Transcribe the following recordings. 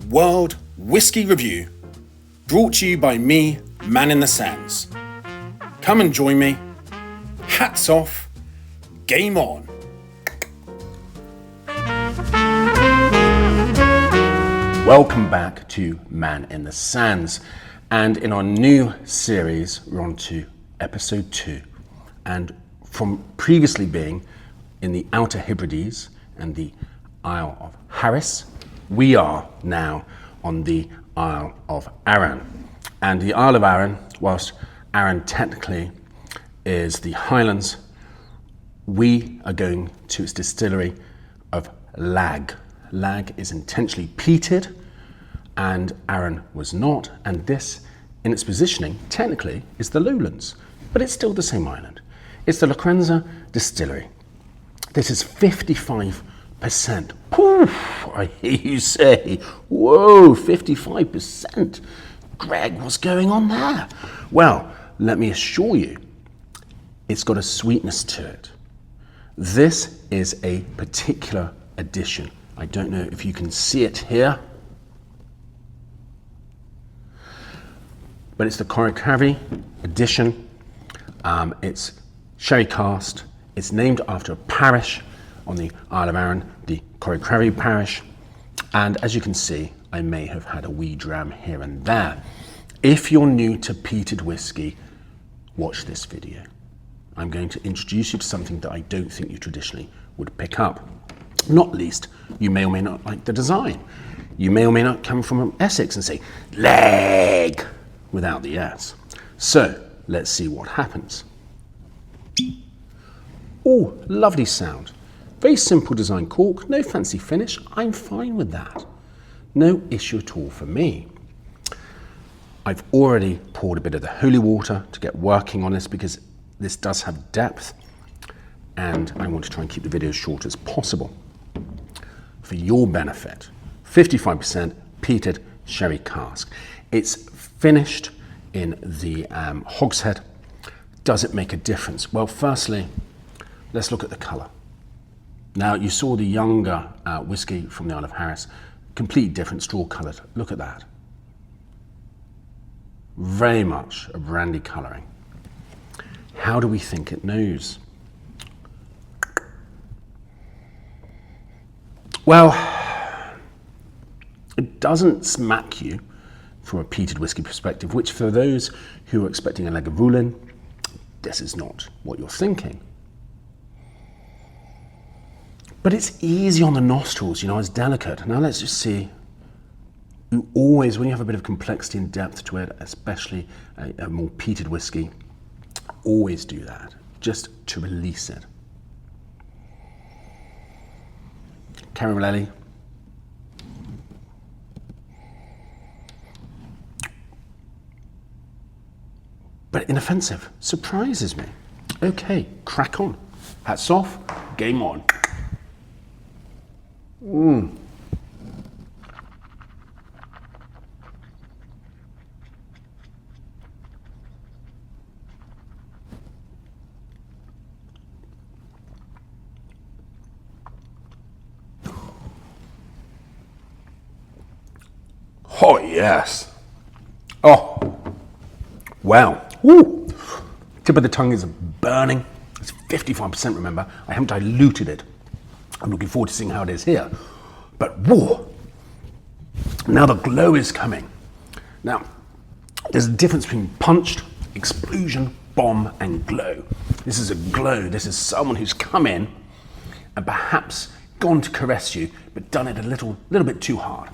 World Whiskey Review, brought to you by me, Man in the Sands. Come and join me. Hats off, game on. Welcome back to Man in the Sands, and in our new series we're on to episode 2, and from previously being in the Outer Hebrides and the Isle of Harris, we are now on the Isle of Arran. And the Isle of Arran, whilst Arran technically is the Highlands, we are going to its distillery of LAGG. LAGG is intentionally peated, and Arran was not, and this, in its positioning, technically is the lowlands, but it's still the same island. It's the LaCrenza distillery. This is 55%. Poof, I hear you say, whoa, 55%. Greg, what's going on there? Well, let me assure you, it's got a sweetness to it. This is a particular addition. I don't know if you can see it here, but it's the Corricavi edition. It's sherry cask. It's named after a parish on the Isle of Arran, the Corricavi parish. And as you can see, I may have had a wee dram here and there. If you're new to peated whiskey, watch this video. I'm going to introduce you to something that I don't think you traditionally would pick up. Not least, you may or may not like the design. You may or may not come from Essex and say, LAGG, without the S. So, let's see what happens. Oh, lovely sound. Very simple design cork, no fancy finish. I'm fine with that. No issue at all for me. I've already poured a bit of the holy water to get working on this because this does have depth, and I want to try and keep the video as short as possible. For your benefit, 55% peated sherry cask. It's finished in the hogshead. Does it make a difference? Well, firstly, let's look at the colour. Now, you saw the younger whiskey from the Isle of Harris, completely different, straw coloured. Look at that. Very much a brandy colouring. How do we think it knows? Well, it doesn't smack you from a peated whiskey perspective, which for those who are expecting a Lagavulin, this is not what you're thinking. But it's easy on the nostrils, it's delicate. Now let's just see. You always, when you have a bit of complexity and depth to it, especially a more peated whiskey, always do that, just to release it. Caramelli. But inoffensive, surprises me. Okay, crack on. Hats off, game on. Oh, yes. Oh, wow. Woo. Tip of the tongue is burning. It's 55%, remember. I haven't diluted it. I'm looking forward to seeing how it is here. But whoa, now the glow is coming. Now, there's a difference between punched, explosion, bomb, and glow. This is a glow. This is someone who's come in and perhaps gone to caress you, but done it a little bit too hard.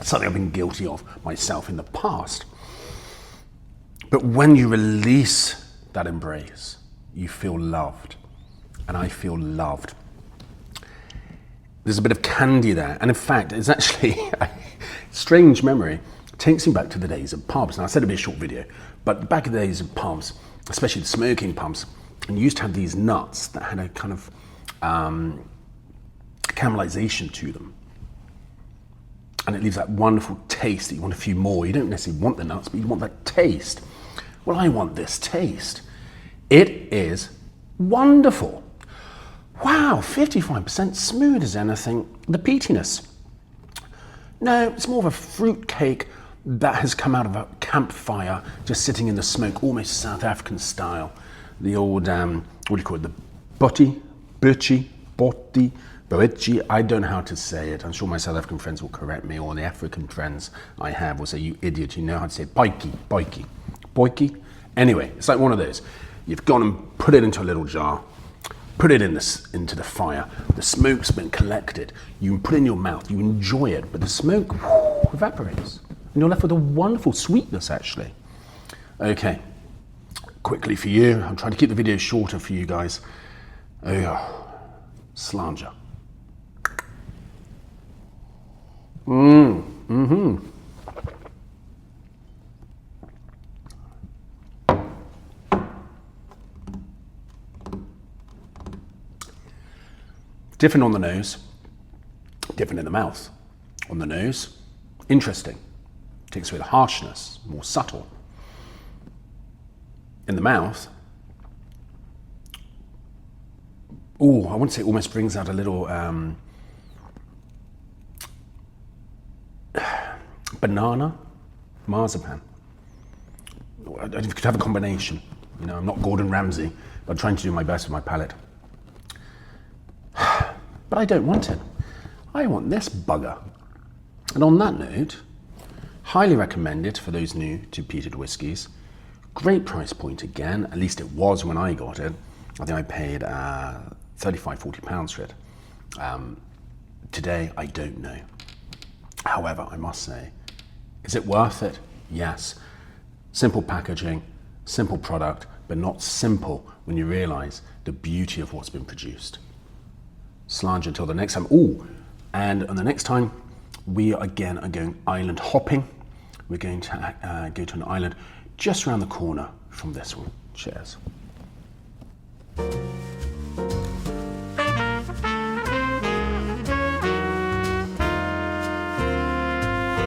Something I've been guilty of myself in the past. But when you release that embrace, you feel loved, and I feel loved. There's a bit of candy there, and in fact, it's actually a strange memory. It takes me back to the days of pubs. Now, I said it'd be a short video, but back in the days of pubs, especially the smoking pubs, and you used to have these nuts that had a kind of caramelization to them. And it leaves that wonderful taste that you want a few more. You don't necessarily want the nuts, but you want that taste. Well, I want this taste. It is wonderful. Wow, 55% smooth as anything. The peatiness. No, it's more of a fruit cake that has come out of a campfire, just sitting in the smoke, almost South African style. The old, what do you call it? The botti, I don't know how to say it. I'm sure my South African friends will correct me, or the African friends I have will say, you idiot, you know how to say it. Boiki. Anyway, it's like one of those. You've gone and put it into a little jar, put it into the fire. The smoke's been collected. You put it in your mouth, you enjoy it, but the smoke evaporates. And you're left with a wonderful sweetness, actually. Okay, quickly for you. I'm trying to keep the video shorter for you guys. Slanger. Different on the nose, different in the mouth. On the nose, interesting. Takes away the harshness, more subtle. In the mouth, I want to say it almost brings out a little banana, marzipan. I could have a combination. You know, I'm not Gordon Ramsay, but I'm trying to do my best with my palate. But I don't want it. I want this bugger. And on that note, highly recommend it for those new to peated whiskies. Great price point again, at least it was when I got it. I think I paid £35–40 for it. Today, I don't know. However, I must say, is it worth it? Yes. Simple packaging, simple product, but not simple when you realize the beauty of what's been produced. Slanger until the next time. And on the next time, we again are going island hopping. We're going to go to an island just around the corner from this one. Cheers.